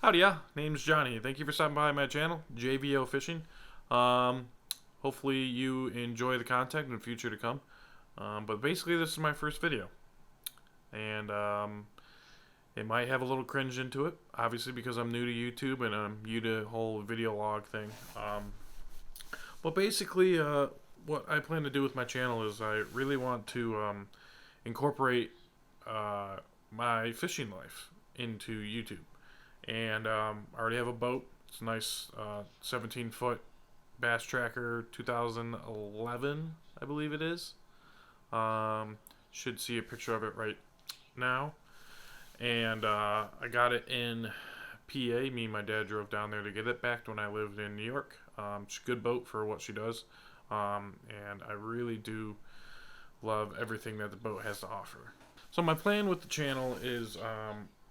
Howdy, yeah. Name's Johnny. Thank you for stopping by my channel, JVOFishing. Hopefully you enjoy the content in the future to come. But basically, this is my first video, and it might have a little cringe into it, obviously because I'm new to YouTube and I'm new to the whole video log thing. But basically, what I plan to do with my channel is I really want to incorporate my fishing life into YouTube. And I already have a boat. It's a nice 17-foot Bass Tracker 2011, I believe it is. Should see a picture of it right now. And I got it in PA. Me and my dad drove down there to get it back when I lived in New York. It's a good boat for what she does. And I really do love everything that the boat has to offer. So my plan with the channel is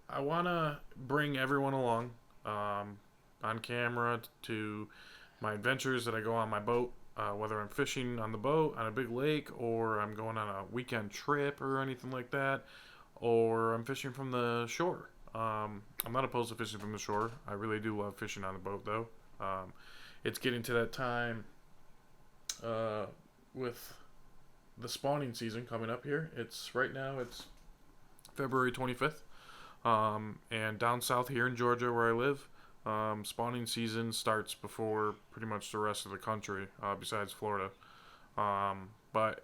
I want to bring everyone along on camera to my adventures that I go on my boat, whether I'm fishing on the boat on a big lake, or I'm going on a weekend trip or anything like that, or I'm fishing from the shore. I'm not opposed to fishing from the shore. I really do love fishing on the boat, though. It's getting to that time with the spawning season coming up here. Right now it's February 25th. And down south here in Georgia where I live, spawning season starts before pretty much the rest of the country, besides Florida. But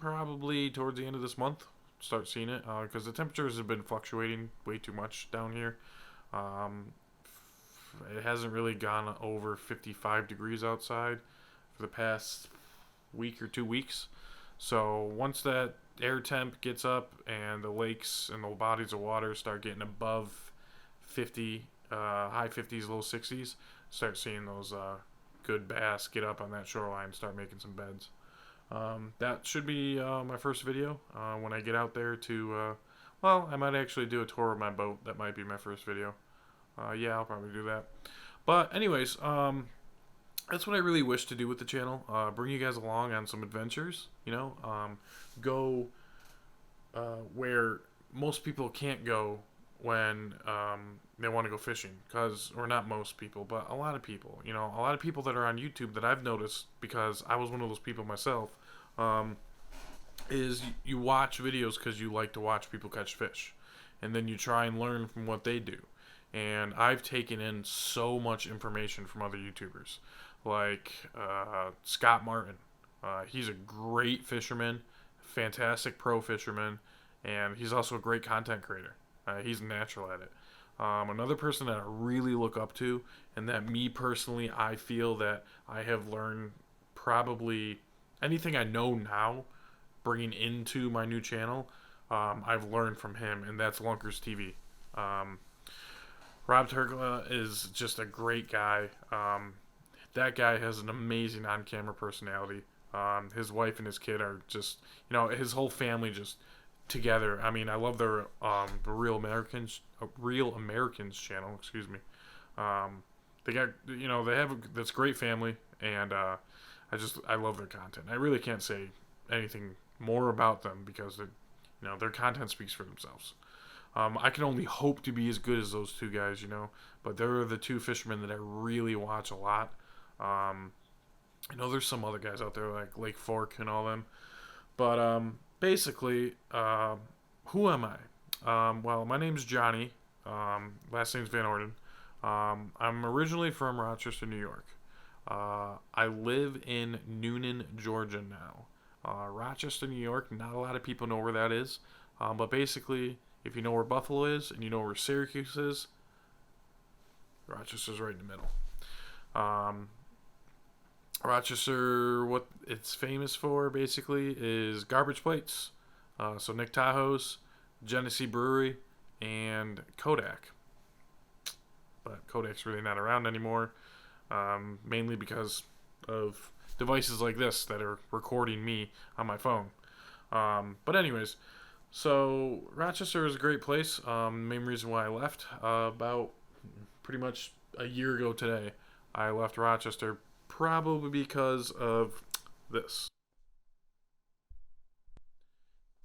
probably towards the end of this month, start seeing it, because the temperatures have been fluctuating way too much down here. It hasn't really gone over 55 degrees outside for the past week or 2 weeks. So once that air temp gets up and the lakes and the bodies of water start getting above 50, high 50s, low 60s, start seeing those good bass get up on that shoreline and start making some beds. That should be my first video when I get out there to, well, I might actually do a tour of my boat. That might be my first video. Yeah, I'll probably do that. But anyways, that's what I really wish to do with the channel. Bring you guys along on some adventures, go where most people can't go when they want to go fishing. Or not most people, but a lot of people. A lot of people that are on YouTube that I've noticed, because I was one of those people myself, is you watch videos because you like to watch people catch fish. And then you try and learn from what they do. And I've taken in so much information from other YouTubers. Like Scott Martin. He's a great fisherman, fantastic pro fisherman, and he's also a great content creator. He's natural at it. Another person that I really look up to, and that me personally, I feel that I have learned probably anything I know now, bringing into my new channel, I've learned from him, and that's Lunkers TV. Rob Turkla is just a great guy. That guy has an amazing on-camera personality. His wife and his kid are just, his whole family just together. I mean, I love their Real Americans channel. Excuse me. They got, they have this great family, and I love their content. I really can't say anything more about them because their content speaks for themselves. I can only hope to be as good as those two guys, but they're the two fishermen that I really watch a lot. There's some other guys out there like Lake Fork and all them, but basically, who am I? Well, my name's Johnny. Last name's Van Orden. I'm originally from Rochester, New York. I live in Noonan, Georgia now. Rochester, New York, not a lot of people know where that is, but basically, if you know where Buffalo is and you know where Syracuse is, Rochester's right in the middle. Rochester, what it's famous for, basically, is garbage plates. So Nick Tahoe's, Genesee Brewery, and Kodak. But Kodak's really not around anymore, mainly because of devices like this that are recording me on my phone. But anyways, so Rochester is a great place. Main reason why I left, about pretty much a year ago today, I left Rochester probably because of this.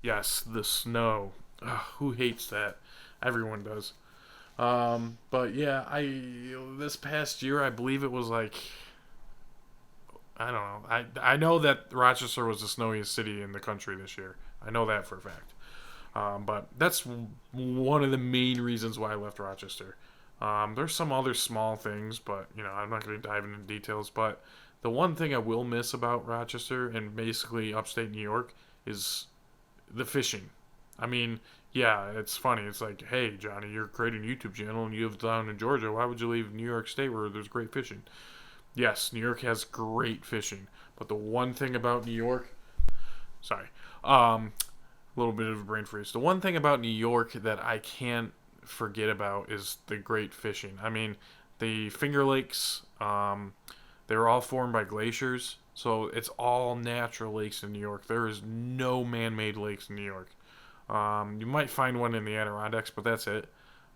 Yes, the snow. Ugh, who hates that? Everyone does. But yeah, this past year I believe it was like I don't know. I know that Rochester was the snowiest city in the country this year. I know that for a fact. But that's one of the main reasons why I left Rochester. There's some other small things, but I'm not going to dive into details. But the one thing I will miss about Rochester and basically upstate New York is the fishing. I mean, yeah, it's funny. It's like, hey, Johnny, you're creating a YouTube channel and you live down in Georgia. Why would you leave New York State where there's great fishing? Yes, New York has great fishing, but the one thing about New York, sorry, a little bit of a brain freeze. The one thing about New York that I can't forget about is the great fishing. I mean, the Finger Lakes, they were all formed by glaciers, so it's all natural lakes in New York. There is no man-made lakes in New York. You might find one in the Adirondacks, but that's it.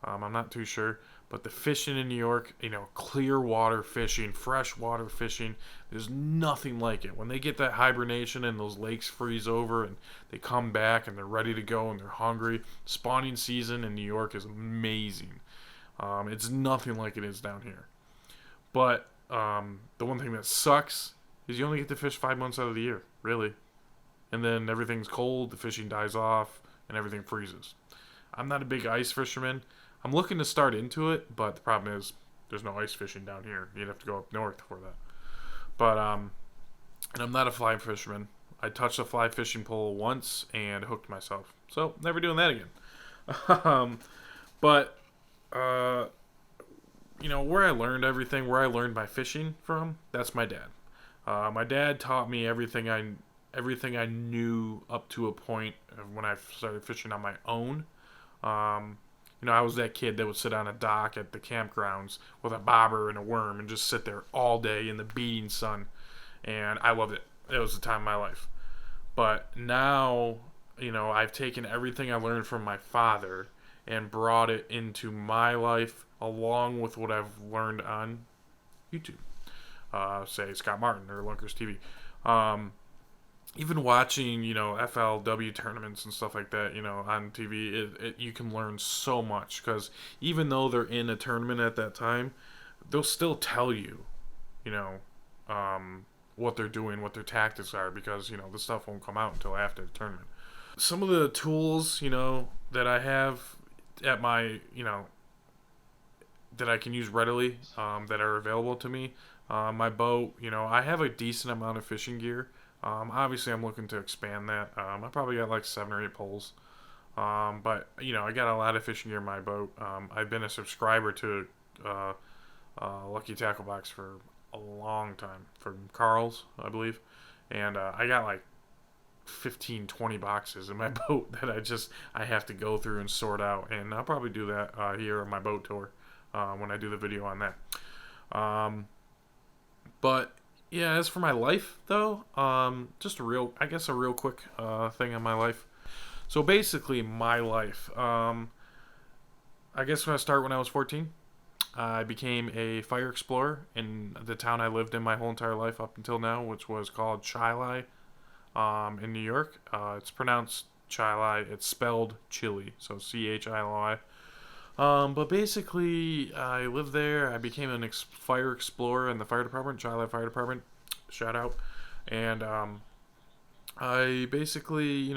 I'm not too sure. But the fishing in New York, clear water fishing, fresh water fishing, there's nothing like it. When they get that hibernation and those lakes freeze over and they come back and they're ready to go and they're hungry, spawning season in New York is amazing. It's nothing like it is down here. But the one thing that sucks is you only get to fish 5 months out of the year, really. And then everything's cold, the fishing dies off, and everything freezes. I'm not a big ice fisherman. I'm looking to start into it, but the problem is there's no ice fishing down here. You'd have to go up north for that. But and I'm not a fly fisherman. I touched a fly fishing pole once and hooked myself, so never doing that again. But where I learned everything, where I learned my fishing from, that's my dad. My dad taught me everything I knew up to a point of when I started fishing on my own. I was that kid that would sit on a dock at the campgrounds with a bobber and a worm and just sit there all day in the beating sun. And I loved it. It was the time of my life. But now, I've taken everything I learned from my father and brought it into my life along with what I've learned on YouTube. Say Scott Martin or Lunkers TV. Even watching, FLW tournaments and stuff like that, on TV, you can learn so much because even though they're in a tournament at that time, they'll still tell you, what they're doing, what their tactics are because, the stuff won't come out until after the tournament. Some of the tools, that I have at my, that I can use readily, that are available to me, my boat, I have a decent amount of fishing gear. Obviously, I'm looking to expand that. I probably got like 7 or 8 poles. But, I got a lot of fishing gear in my boat. I've been a subscriber to Lucky Tackle Box for a long time, from Carl's, I believe. And I got like 15, 20 boxes in my boat that I have to go through and sort out. And I'll probably do that here on my boat tour when I do the video on that. But yeah, as for my life, though, just a real quick thing on my life. So basically, my life. I guess when I start when I was 14, I became a fire explorer in the town I lived in my whole entire life up until now, which was called Chili, in New York. It's pronounced Chili. It's spelled chili, so Chili. But basically, I lived there. I became a fire explorer in the fire department, Chili Fire Department. Shout out. And I basically,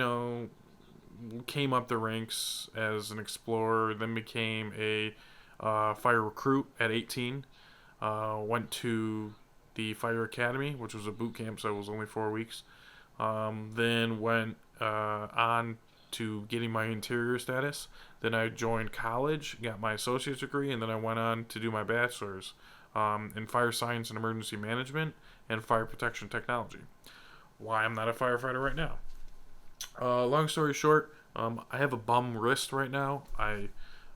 came up the ranks as an explorer, then became a fire recruit at 18. Went to the fire academy, which was a boot camp, so it was only 4 weeks. Then went on to getting my interior status. Then I joined college, got my associate's degree, and then I went on to do my bachelor's in fire science and emergency management and fire protection technology. Why I'm not a firefighter right now. Long story short, I have a bum wrist right now.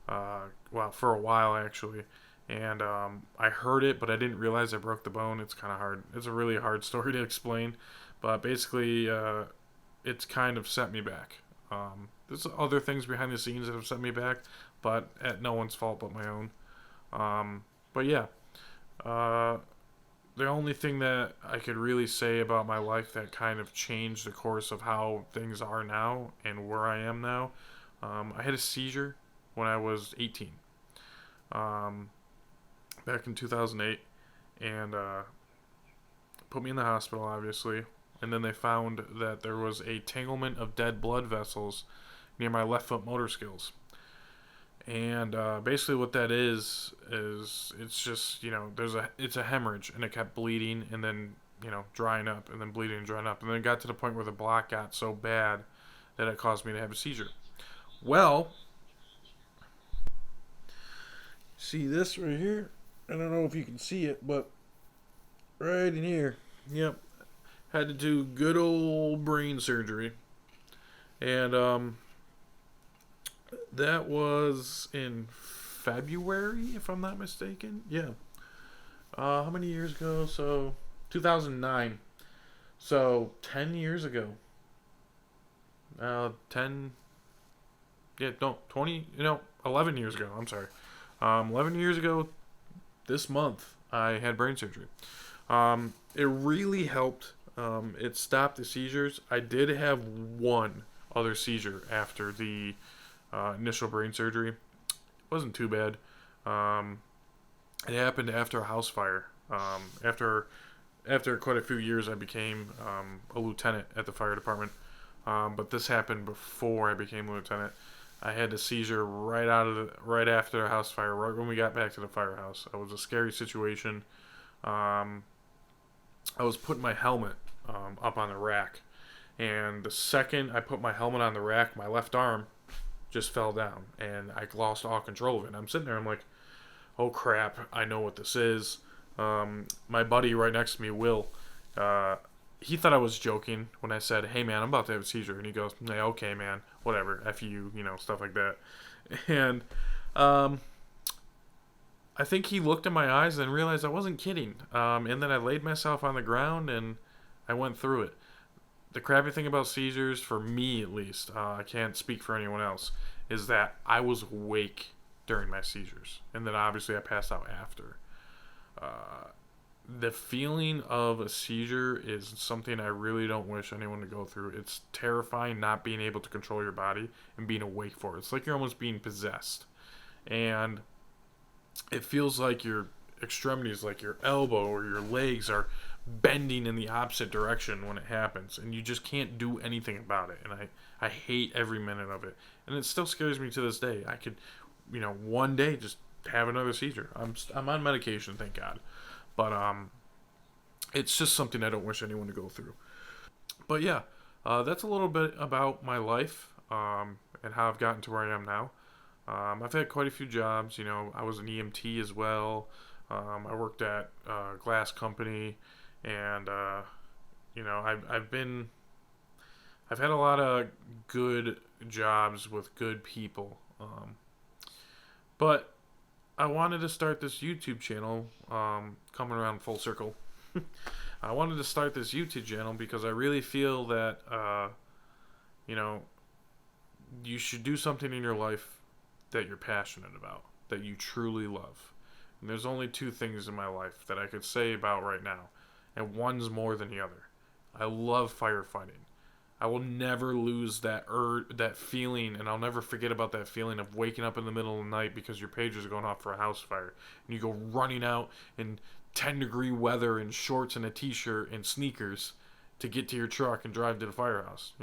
For a while actually, and I heard it, but I didn't realize I broke the bone. It's kind of hard. It's a really hard story to explain, but basically, it's kind of set me back. There's other things behind the scenes that have set me back, but at no one's fault but my own. But yeah, the only thing that I could really say about my life that kind of changed the course of how things are now and where I am now, I had a seizure when I was 18. um, back in 2008, and put me in the hospital, obviously. And then they found that there was a tanglement of dead blood vessels near my left foot motor skills. And basically, what that is it's just, it's a hemorrhage, and it kept bleeding, and then drying up, and then bleeding and drying up, and then it got to the point where the block got so bad that it caused me to have a seizure. Well, see this right here? I don't know if you can see it, but right in here, yep, had to do good old brain surgery, and that was in February, if I'm not mistaken. Yeah. How many years ago? So 2009. So 10 years ago. 10. Yeah, no, 20. 11 years ago. I'm sorry. 11 years ago this month, I had brain surgery. It really helped. It stopped the seizures. I did have one other seizure after the initial brain surgery. It wasn't too bad. It happened after a house fire. After quite a few years, I became a lieutenant at the fire department. But this happened before I became a lieutenant. I had a seizure right after the house fire, right when we got back to the firehouse. It was a scary situation. I was putting my helmet up on the rack, and the second I put my helmet on the rack, my left arm just fell down, and I lost all control of it. And I'm sitting there, I'm like, oh crap, I know what this is. My buddy right next to me, Will, he thought I was joking when I said, hey man, I'm about to have a seizure. And he goes, hey, okay man, whatever, F you, stuff like that. And I think he looked in my eyes and realized I wasn't kidding. And then I laid myself on the ground and I went through it. The crappy thing about seizures, for me at least, I can't speak for anyone else, is that I was awake during my seizures. And then obviously I passed out after. The feeling of a seizure is something I really don't wish anyone to go through. It's terrifying not being able to control your body and being awake for it. It's like you're almost being possessed. And it feels like your extremities, like your elbow or your legs, are bending in the opposite direction when it happens, and you just can't do anything about it. And I hate every minute of it, and it still scares me to this day. I could, one day just have another seizure. I'm on medication, thank God, but it's just something I don't wish anyone to go through. But yeah, that's a little bit about my life and how I've gotten to where I am now. I've had quite a few jobs. I was an EMT as well. I worked at a glass company, and I've had a lot of good jobs with good people. But I wanted to start this YouTube channel, coming around full circle. I wanted to start this YouTube channel because I really feel that, you should do something in your life that you're passionate about, that you truly love. And there's only two things in my life that I could say about right now, and one's more than the other. I love firefighting. I will never lose that feeling, and I'll never forget about that feeling of waking up in the middle of the night because your pagers are going off for a house fire, and you go running out in 10-degree weather in shorts and a t-shirt and sneakers to get to your truck and drive to the firehouse.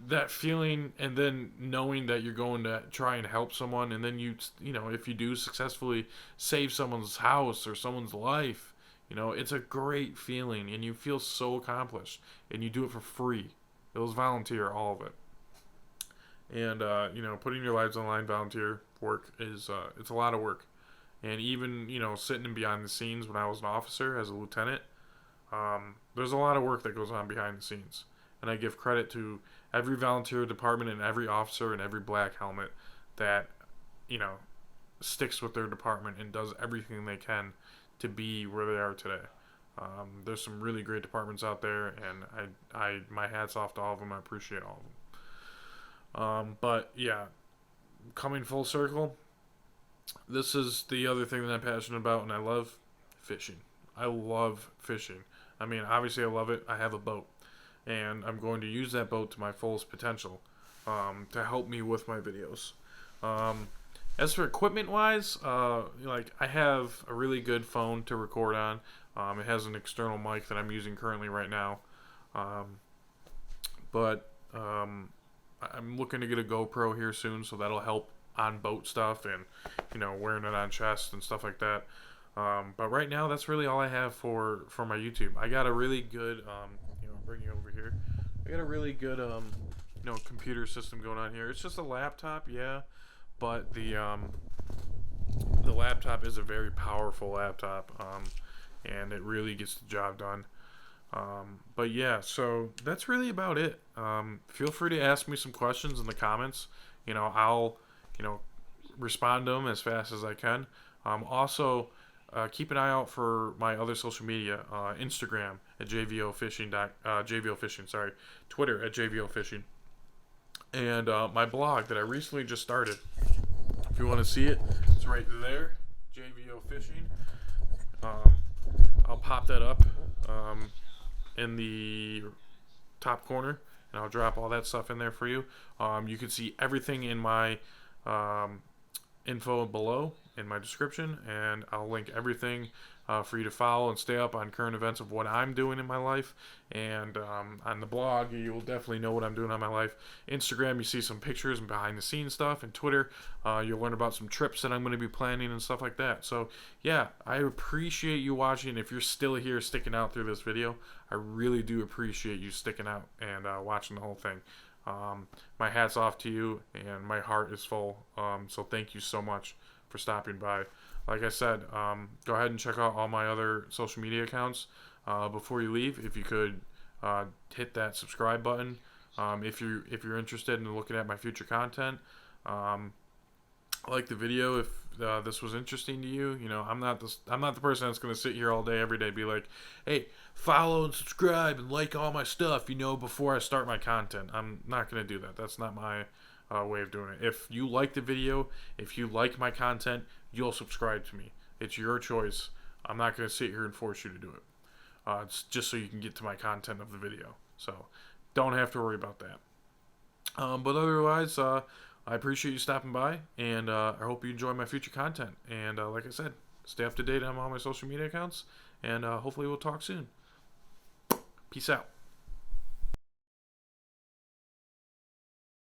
That feeling, and then knowing that you're going to try and help someone, and then if you do successfully save someone's house or someone's life, it's a great feeling, and you feel so accomplished, and you do it for free. It was volunteer, all of it. And putting your lives on the line, volunteer work is it's a lot of work. And even sitting in behind the scenes when I was an officer as a lieutenant, there's a lot of work that goes on behind the scenes. And I give credit to every volunteer department and every officer and every black helmet that, sticks with their department and does everything they can to be where they are today. There's some really great departments out there, and I my hat's off to all of them. I appreciate all of them. But yeah, coming full circle, this is the other thing that I'm passionate about, and I love fishing. I love fishing. I mean, obviously I love it. I have a boat, and I'm going to use that boat to my fullest potential, to help me with my videos. As for equipment wise, like I have a really good phone to record on. It has an external mic that I'm using currently right now. Um, but I'm looking to get a GoPro here soon, so that'll help on boat stuff and wearing it on chest and stuff like that. But right now, that's really all I have for my YouTube. I got a really good bring you over here. I got a really good computer system going on here. It's just a laptop, yeah, but the laptop is a very powerful laptop, and it really gets the job done. But yeah, so that's really about it. Feel free to ask me some questions in the comments. I'll respond to them as fast as I can. Also, keep an eye out for my other social media: Instagram at JVOFishing. Sorry, Twitter at JVOFishing, and my blog that I recently just started. If you want to see it, it's right there, JVOFishing. Um, I'll pop that up in the top corner, and I'll drop all that stuff in there for you. You can see everything in my info below in my description, and I'll link everything for you to follow and stay up on current events of what I'm doing in my life. And on the blog, you'll definitely know what I'm doing on my life. Instagram, you see some pictures and behind the scenes stuff, and Twitter, you'll learn about some trips that I'm going to be planning and stuff like that. So yeah, I appreciate you watching. If you're still here sticking out through this video, I really do appreciate you sticking out and watching the whole thing. My hat's off to you, and my heart is full. So thank you so much for stopping by. Like I said, go ahead and check out all my other social media accounts before you leave. If you could hit that subscribe button, if you're interested in looking at my future content. Like the video if this was interesting to you. I'm not the person that's going to sit here all day every day be like, hey, follow and subscribe and like all my stuff before I start my content. I'm not going to do that. That's not my way of doing it. If you like the video, if you like my content, you'll subscribe to me. It's your choice. I'm not going to sit here and force you to do it. It's just so you can get to my content of the video. So don't have to worry about that. But otherwise, I appreciate you stopping by, and I hope you enjoy my future content. And like I said, stay up to date on all my social media accounts, and hopefully we'll talk soon. Peace out.